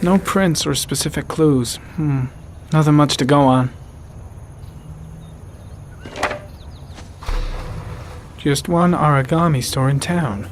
No prints or specific clues. Nothing much to go on. Just one origami store in town.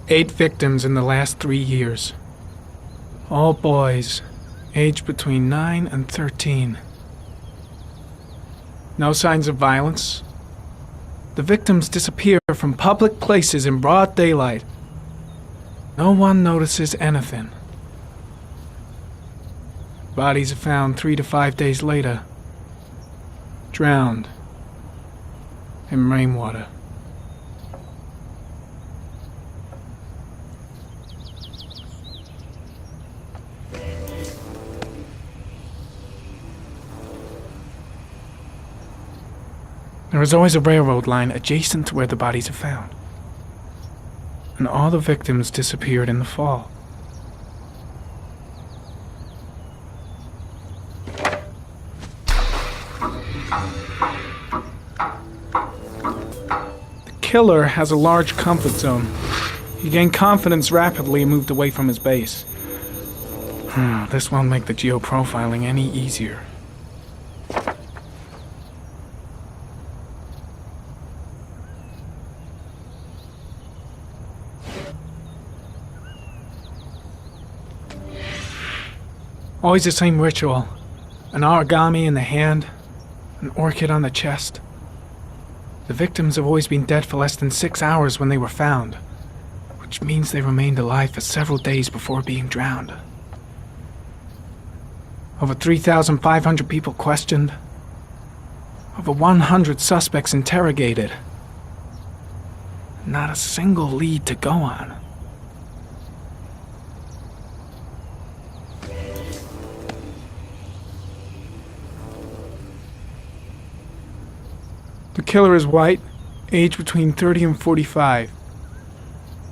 Eight victims in the last 3 years. All boys, aged between 9 and 13. No signs of violence. The victims disappear from public places in broad daylight. No one notices anything. Bodies are found 3 to 5 days later, drowned in rainwater. There is always a railroad line adjacent to where the bodies are found. And all the victims disappeared in the fall. The killer has a large comfort zone. He gained confidence rapidly and moved away from his base. This won't make the geoprofiling any easier. Always the same ritual. An origami in the hand, an orchid on the chest. The victims have always been dead for less than 6 hours when they were found, which means they remained alive for several days before being drowned. Over 3,500 people questioned. Over 100 suspects interrogated. Not a single lead to go on. The killer is white, aged between 30 and 45.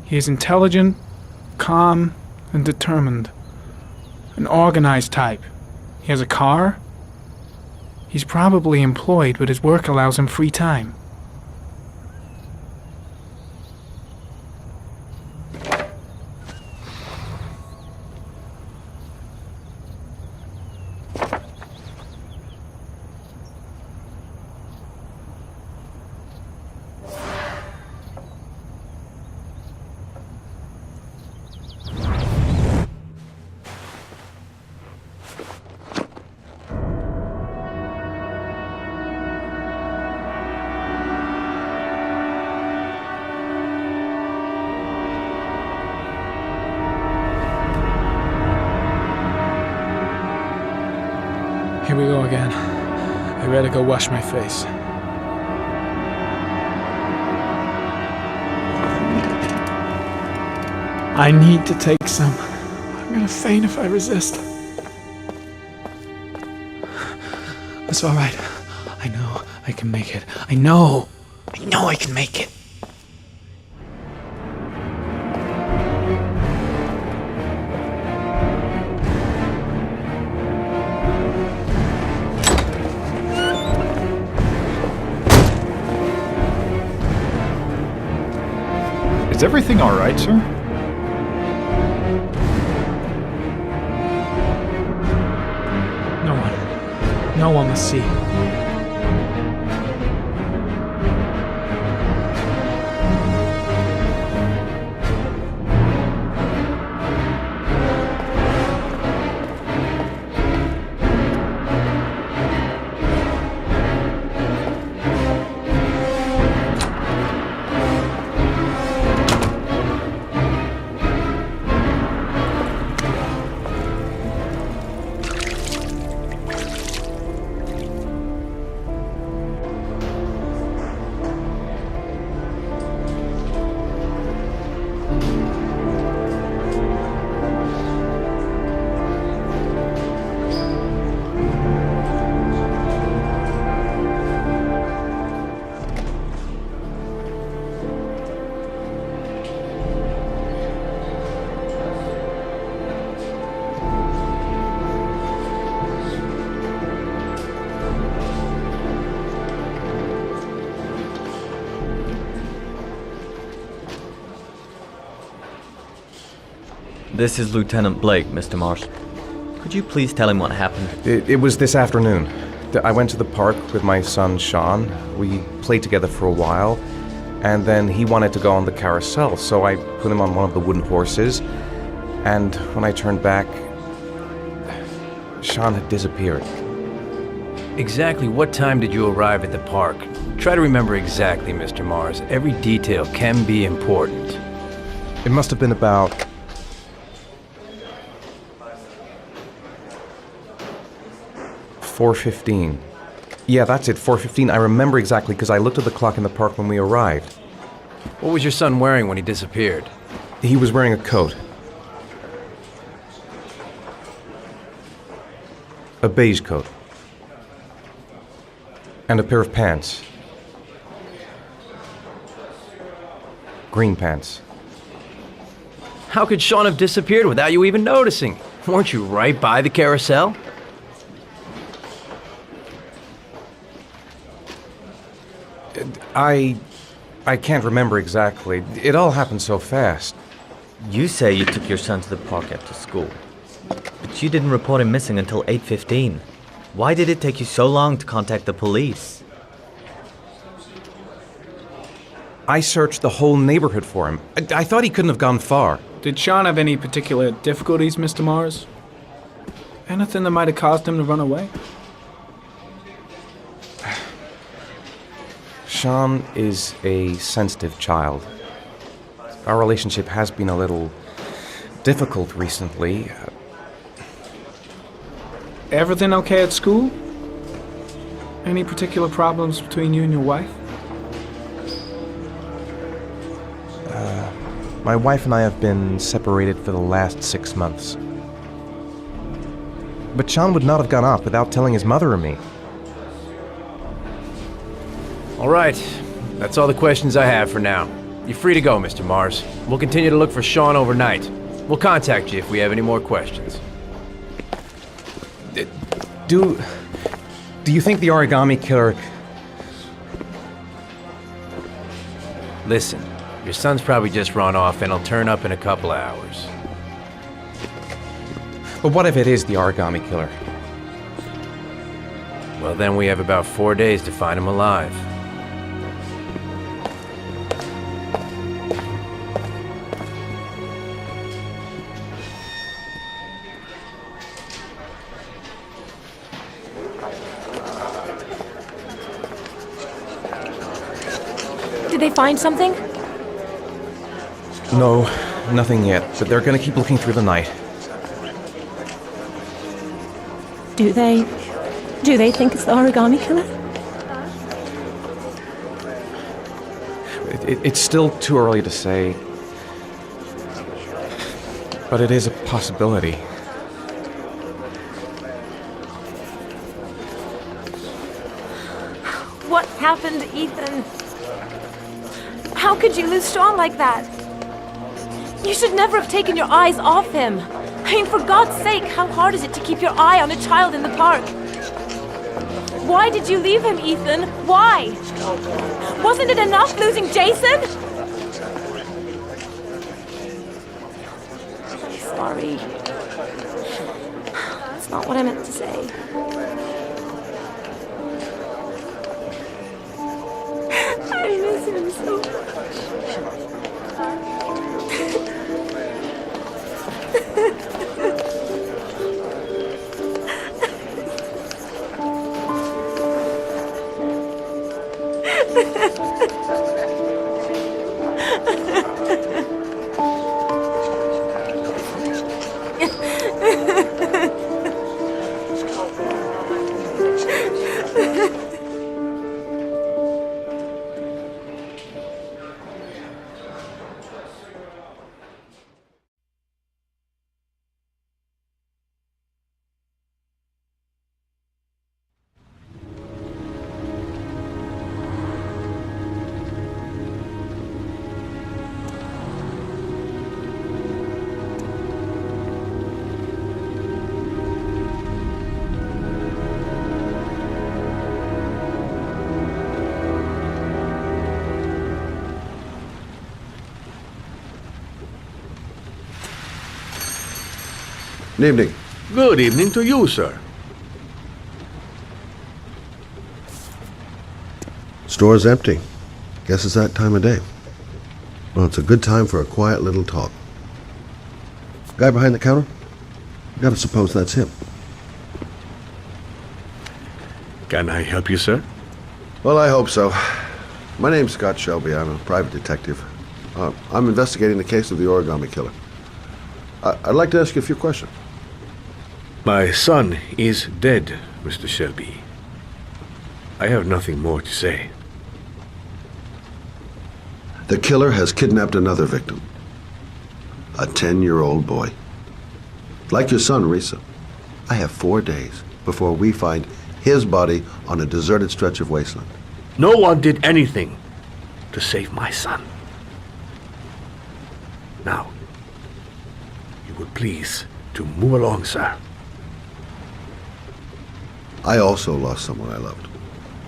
He is intelligent, calm, and determined. An organized type. He has a car. He's probably employed, but his work allows him free time. Here we go again. I better go wash my face. I need to take some. I'm gonna faint if I resist. It's all right. I know I can make it. I know I can make it. Is everything all right, sir? No one must see. This is Lieutenant Blake, Mr. Mars. Could you please tell him what happened? It was this afternoon. I went to the park with my son, Sean. We played together for a while, and then he wanted to go on the carousel, so I put him on one of the wooden horses, and when I turned back, Sean had disappeared. Exactly what time did you arrive at the park? Try to remember exactly, Mr. Mars. Every detail can be important. It must have been about 4:15. Yeah, that's it, 4:15. I remember exactly because I looked at the clock in the park when we arrived. What was your son wearing when he disappeared? He was wearing a coat. A beige coat. And a pair of pants. Green pants. How could Sean have disappeared without you even noticing? Weren't you right by the carousel? I can't remember exactly. It all happened so fast. You say you took your son to the park after school, but you didn't report him missing until 8:15. Why did it take you so long to contact the police? I searched the whole neighborhood for him. I thought he couldn't have gone far. Did Sean have any particular difficulties, Mr. Mars? Anything that might have caused him to run away? Sean is a sensitive child. Our relationship has been a little difficult recently. Everything okay at school? Any particular problems between you and your wife? My wife and I have been separated for the last 6 months. But Sean would not have gone off without telling his mother or me. All right, that's all the questions I have for now. You're free to go, Mr. Mars. We'll continue to look for Sean overnight. We'll contact you if we have any more questions. Do you think the origami killer... Listen, your son's probably just run off and he'll turn up in a couple of hours. But what if it is the origami killer? Well, then we have about 4 days to find him alive. Did they find something? No, nothing yet, but they're gonna keep looking through the night. Do they think it's the origami killer? It's still too early to say, but it is a possibility. What happened, Ethan? How could you lose Sean like that? You should never have taken your eyes off him. I mean, for God's sake, how hard is it to keep your eye on a child in the park? Why did you leave him, Ethan? Why? Wasn't it enough losing Jason? I'm sorry. That's not what I meant to say. I miss him so much. Good evening. Good evening to you, sir. Store's empty. Guess it's that time of day. Well, it's a good time for a quiet little talk. Guy behind the counter? Gotta suppose that's him. Can I help you, sir? Well, I hope so. My name's Scott Shelby. I'm a private detective. I'm investigating the case of the origami killer. I'd like to ask you a few questions. My son is dead, Mr. Shelby. I have nothing more to say. The killer has kidnapped another victim. A 10-year-old boy. Like your son, Risa. I have 4 days before we find his body on a deserted stretch of wasteland. No one did anything to save my son. Now, you would please to move along, sir. I also lost someone I loved.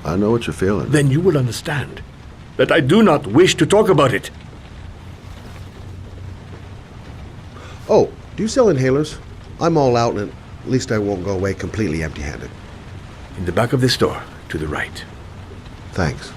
I know what you're feeling. Then you will understand that I do not wish to talk about it. Oh, do you sell inhalers? I'm all out, and at least I won't go away completely empty-handed. In the back of the store, to the right. Thanks.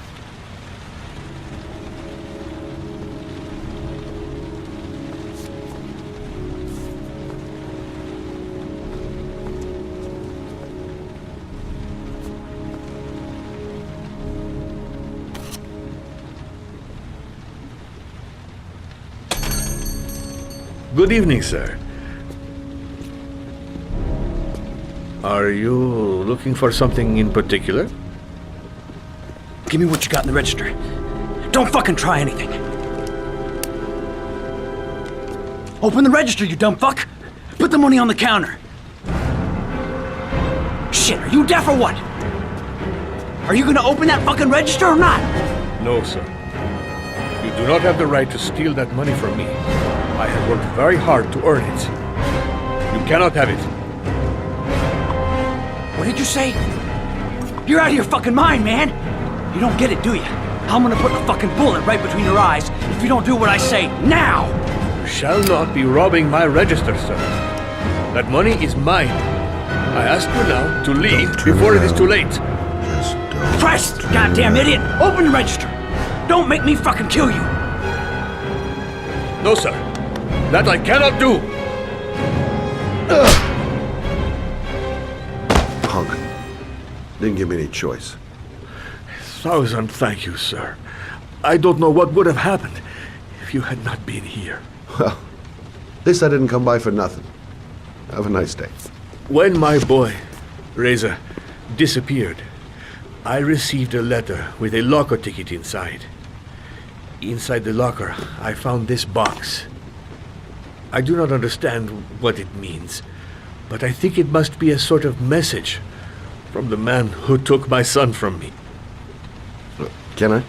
Good evening, sir. Are you looking for something in particular? Give me what you got in the register. Don't fucking try anything. Open the register, you dumb fuck. Put the money on the counter. Shit, are you deaf or what? Are you gonna open that fucking register or not? No, sir. You do not have the right to steal that money from me. I have worked very hard to earn it. You cannot have it. What did you say? You're out of your fucking mind, man. You don't get it, do you? I'm gonna put a fucking bullet right between your eyes if you don't do what I say now! You shall not be robbing my register, sir. That money is mine. I ask you now to leave before it is too late. Just don't. Christ, goddamn idiot! Open the register! Don't make me fucking kill you! No, sir. That I cannot do. Punk. Didn't give me any choice. 1,000 thank you, sir. I don't know what would have happened if you had not been here. Well, at least I didn't come by for nothing. Have a nice day. When my boy, Reza, disappeared, I received a letter with a locker ticket inside. Inside the locker, I found this box. I do not understand what it means, but I think it must be a sort of message from the man who took my son from me. Can I?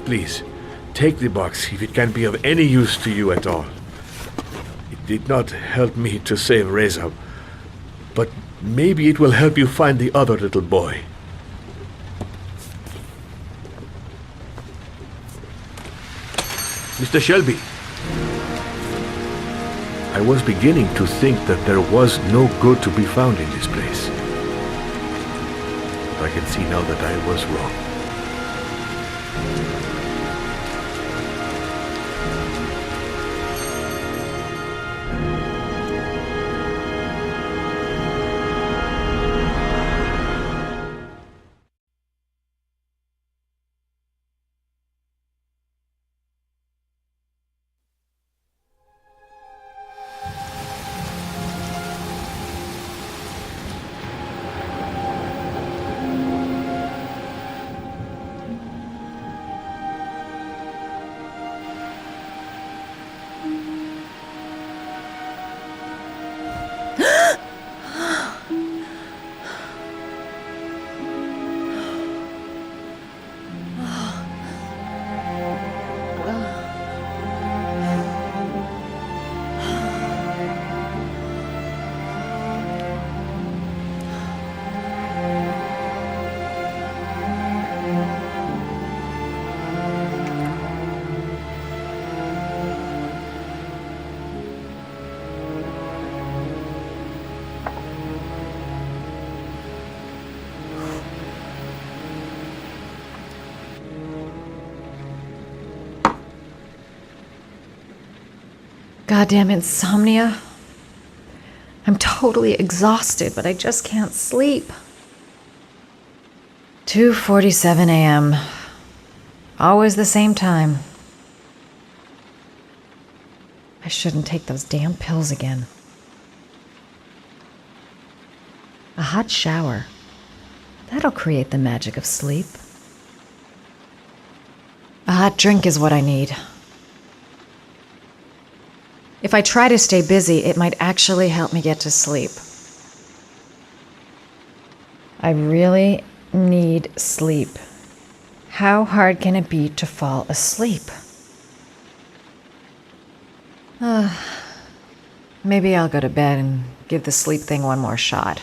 Please, take the box if it can be of any use to you at all. It did not help me to save Reza, but maybe it will help you find the other little boy. Mr. Shelby, I was beginning to think that there was no good to be found in this place. But I can see now that I was wrong. Goddamn insomnia. I'm totally exhausted, but I just can't sleep. 2:47 a.m. Always the same time. I shouldn't take those damn pills again. A hot shower. That'll create the magic of sleep. A hot drink is what I need. If I try to stay busy, it might actually help me get to sleep. I really need sleep. How hard can it be to fall asleep? Maybe I'll go to bed and give the sleep thing one more shot.